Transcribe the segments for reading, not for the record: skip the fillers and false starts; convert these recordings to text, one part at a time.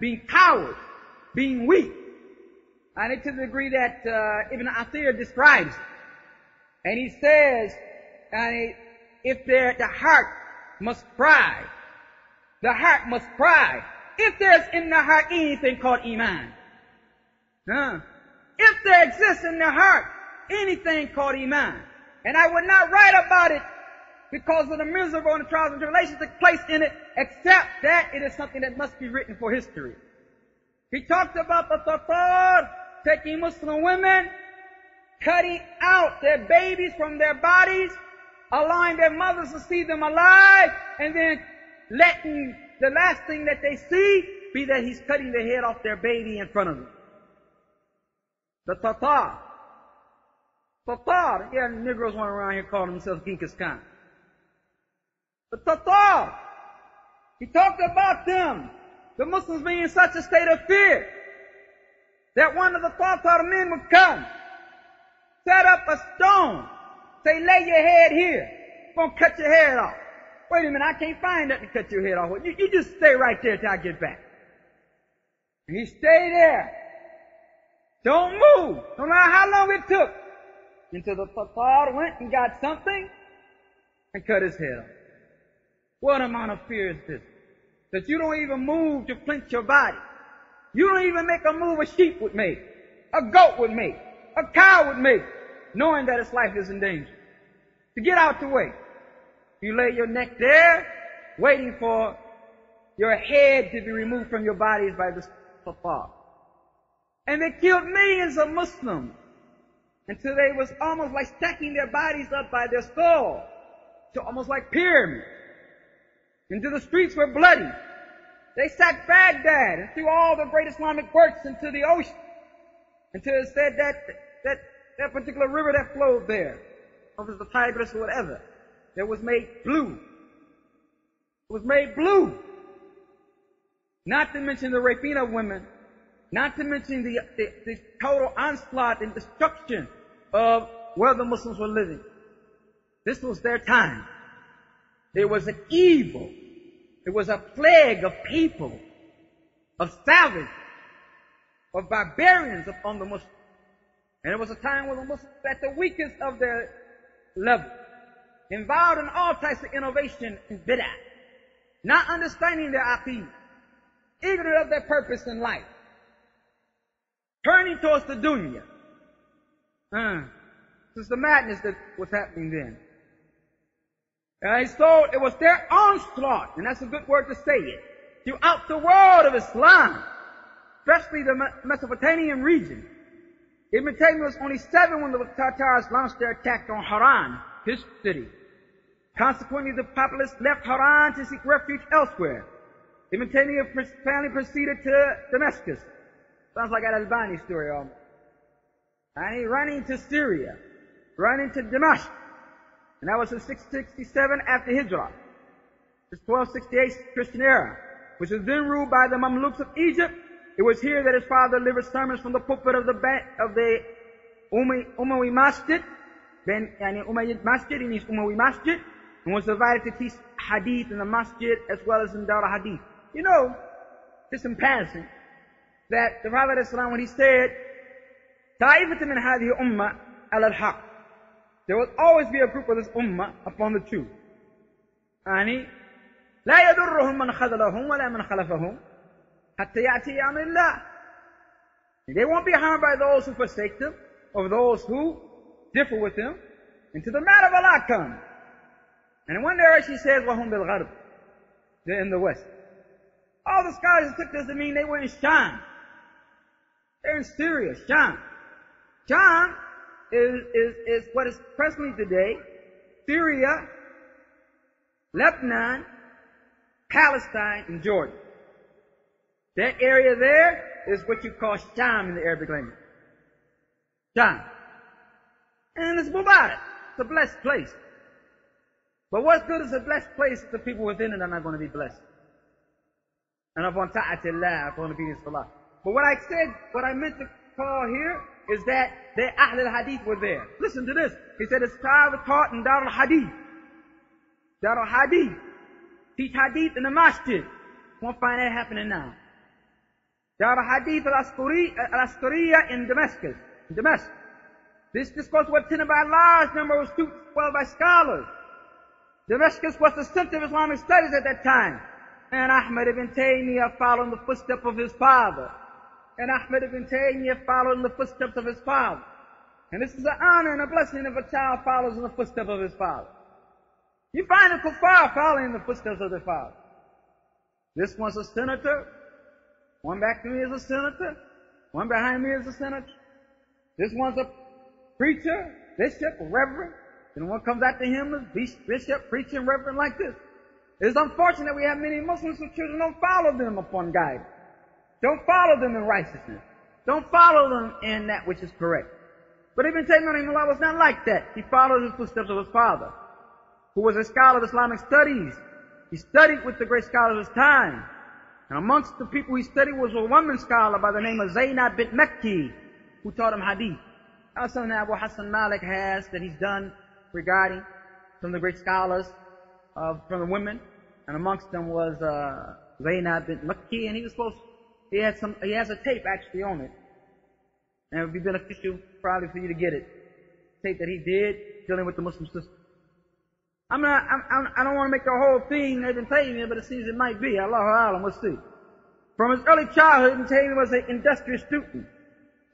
being cowards, being weak. And to the degree that Ibn Athir describes it. And he says, if the heart must cry, the heart must cry. If there's in the heart anything called Iman. If there exists in the heart anything called Iman. And I would not write about it because of the miserable and the trials and tribulations that take place in it, except that it is something that must be written for history. He talked about the Tatar taking Muslim women, cutting out their babies from their bodies, allowing their mothers to see them alive, and then letting the last thing that they see be that he's cutting the head off their baby in front of them. The Tatar. Tatar. Yeah, Negroes went around here calling themselves Genghis Khan. The Tatar. He talked about them, the Muslims being in such a state of fear that one of the Tatar men would come, set up a stone, say, lay your head here. I'm going to cut your head off. Wait a minute, I can't find nothing to cut your head off with. You just stay right there till I get back. And he stayed there. Don't move. No matter how long it took. Until the Tatar went and got something and cut his head off. What amount of fear is this? That you don't even move to flinch your body. You don't even make a move a sheep would make, a goat would make, a cow would make, knowing that its life is in danger. To get out the way. You lay your neck there, waiting for your head to be removed from your bodies by the Tatar. And they killed millions of Muslims until they was almost like stacking their bodies up by their skull, to almost like pyramids. Until the streets were bloody. They sacked Baghdad and threw all the great Islamic works into the ocean. Until it said that particular river that flowed there, or it was the Tigris or whatever, that was made blue. It was made blue. Not to mention the raping of women. Not to mention the total onslaught and destruction of where the Muslims were living. This was their time. It was an evil. It was a plague of people, of savages, of barbarians upon the Muslims. And it was a time when the Muslims were at the weakest of their level, involved in all types of innovation and bid'ah, not understanding their aqeedah, ignorant of their purpose in life, turning towards the dunya. This is the madness that was happening then. So it was their onslaught, and that's a good word to say it, throughout the world of Islam, especially the Mesopotamian region. Ibn Taymiyyah was only 7 when the Tatars launched their attack on Haran, his city. Consequently, the populace left Haran to seek refuge elsewhere. Ibn Taymiyyah finally proceeded to Damascus. Sounds like an Albani story almost. And he ran into Syria, ran into Damascus. And that was in 667 after Hijrah. It's 1268 Christian era, which was then ruled by the Mamluks of Egypt. It was here that his father delivered sermons from the pulpit of the Umayyi Masjid, Umayyad Masjid, in his Umayyi Masjid, and was divided to teach hadith in the masjid as well as in Dar hadith. You know, just in passing, that the Prophet ﷺ, when he said, "Ta'ifatu min hadhihi ummah ala al-haq," there will always be a group of this ummah upon the truth. And لا يضرهم من خذلهم ولا من خلفهم حتى يأتي أمر الله. They won't be harmed by those who forsake them or those who differ with them until the matter of Allah comes. And in one narration he says, وَهُمْ بِالْغَرْبِ, they're in the west. All the scholars took this to mean they were in Sham. They're in Syria, Sham. Sham is what is presently today Syria, Lebanon, Palestine, and Jordan. That area there is what you call Sham in the Arabic language. Sham. And it's Mubarak. It's a blessed place. But what good is a blessed place if the people within it are not going to be blessed? And upon ta'atillah, upon obedience to Allah. But what I meant to call here is that the Ahl al-Hadith were there. Listen to this. He said it's taught in Dar al-Hadith. Dar al-Hadith. Teach Hadith in the masjid. You won't find that happening now. There are hadith al-Askariya in Damascus. This discourse was attended by a large number of students, well by scholars. Damascus was the center of Islamic studies at that time. And Ahmad ibn Taymiyyah followed in the footsteps of his father. And this is an honor and a blessing if a child follows in the footsteps of his father. You find the kuffar following in the footsteps of their father. This one's a senator. One back to me is a senator. One behind me is a senator. This one's a preacher, bishop, reverend. And one comes after him as bishop, preacher, and reverend like this. It's unfortunate we have many Muslims whose children don't follow them upon guidance. Don't follow them in righteousness. Don't follow them in that which is correct. But Ibn Taymiyyah was not like that. He followed the footsteps of his father, who was a scholar of Islamic studies. He studied with the great scholars of his time. And amongst the people he studied was a woman scholar by the name of Zainab bint Makki, who taught him hadith. That's something that Abu Hassan Malik has that he's done regarding some of the great scholars from the women. And amongst them was Zainab bint Makki, and he has a tape actually on it. And it would be beneficial probably for you to get it. Tape that he did dealing with the Muslim system. I don't want to make the whole thing Ibn Taymiyyah, but it seems it might be. Allahu A'lam, we'll see. From his early childhood, Ibn Taymiyyah was an industrious student.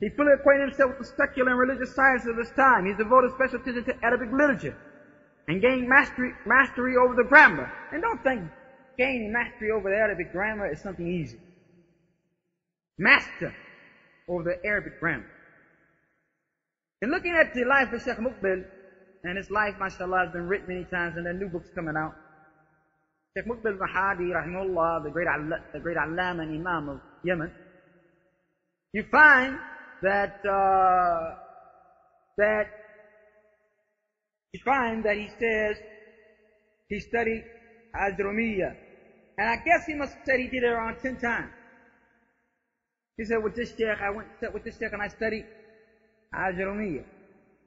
He fully acquainted himself with the secular and religious sciences of his time. He devoted special attention to Arabic literature and gained mastery over the grammar. And don't think gaining mastery over the Arabic grammar is something easy. Master over the Arabic grammar. In looking at the life of Sheikh Muqbil, and his life, mashallah, has been written many times, and there are new books coming out. Sheikh Muqbil al-Hadi, rahimahullah, the great Allama and Imam of Yemen, you find that he says he studied Ajrumiyyah. And I guess he must have said he did it around 10 times. He said, with this sheikh, I went with this sheikh and I studied Ajrumiyyah.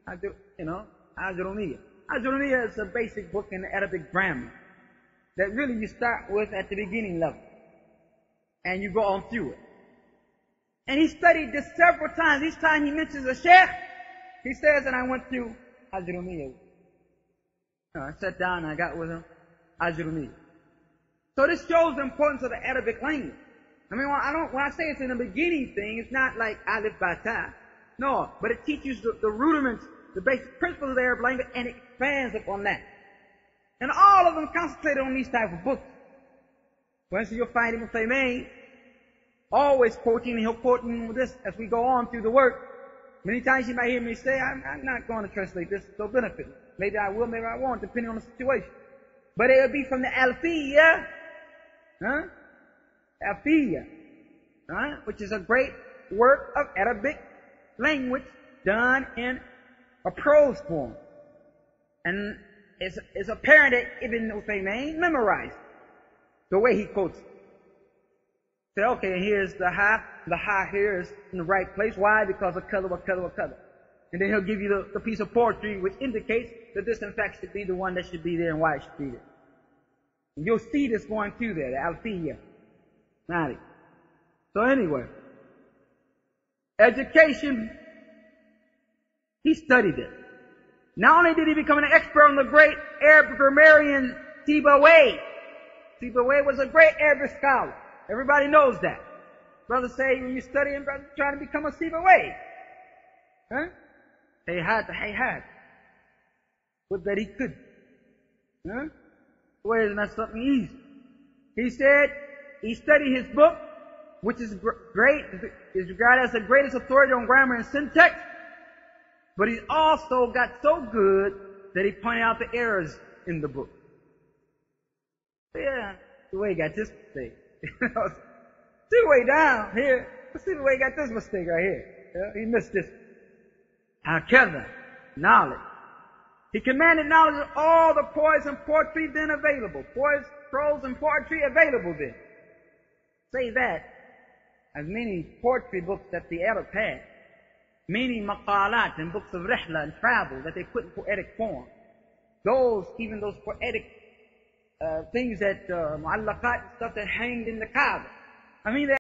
Ajrumiyyah. Ajrumiyyah is a basic book in the Arabic grammar that really you start with at the beginning level. And you go on through it. And he studied this several times. Each time he mentions a sheikh, he says, and I went through Ajrumiyyah. I sat down and I got with him, Ajrumiyyah. So this shows the importance of the Arabic language. I mean, when I say it's in the beginning thing, it's not like alif ba ta. No, but it teaches the rudiments, the basic principles of the Arab language, and it expands upon that. And all of them concentrated on these type of books. For instance, you'll find Ibn Taymiyyah always quoting, and he'll quote this as we go on through the work. Many times you might hear me say, I'm not going to translate this, it'll benefit me. Maybe I will, maybe I won't, depending on the situation. But it'll be from the Alfiyah, Alfiyah, which is a great work of Arabic language done in a prose form. And it's apparent that Ibn Uthaymeen memorized the way he quotes it. Say, okay, here's the ha here is in the right place. Why? Because of color. And then he'll give you the piece of poetry which indicates that this in fact should be the one that should be there and why it should be there. And you'll see this going through there, the Alfiyah. So anyway, education, he studied it. Not only did he become an expert on the great Arab grammarian Sibawayh. Sibawayh was a great Arabic scholar. Everybody knows that. Brothers say when you're studying, brothers trying to become a Sibawayh. Hayhat. But that he could. Well, isn't that something easy? He said he studied his book, which is great, is regarded as the greatest authority on grammar and syntax, but he also got so good that he pointed out the errors in the book. Yeah, the way he got this mistake. See the way down here. Let's see the way he got this mistake right here. He missed this. Hakeza, knowledge. He commanded knowledge of all the poise and poetry then available. Poise, prose, and poetry available then. Say that, as many poetry books that the Arabs had, many maqalat and books of rihla and travel that they put in poetic form. Those poetic things that mu'allaqat, stuff that hanged in the Kaaba. I mean,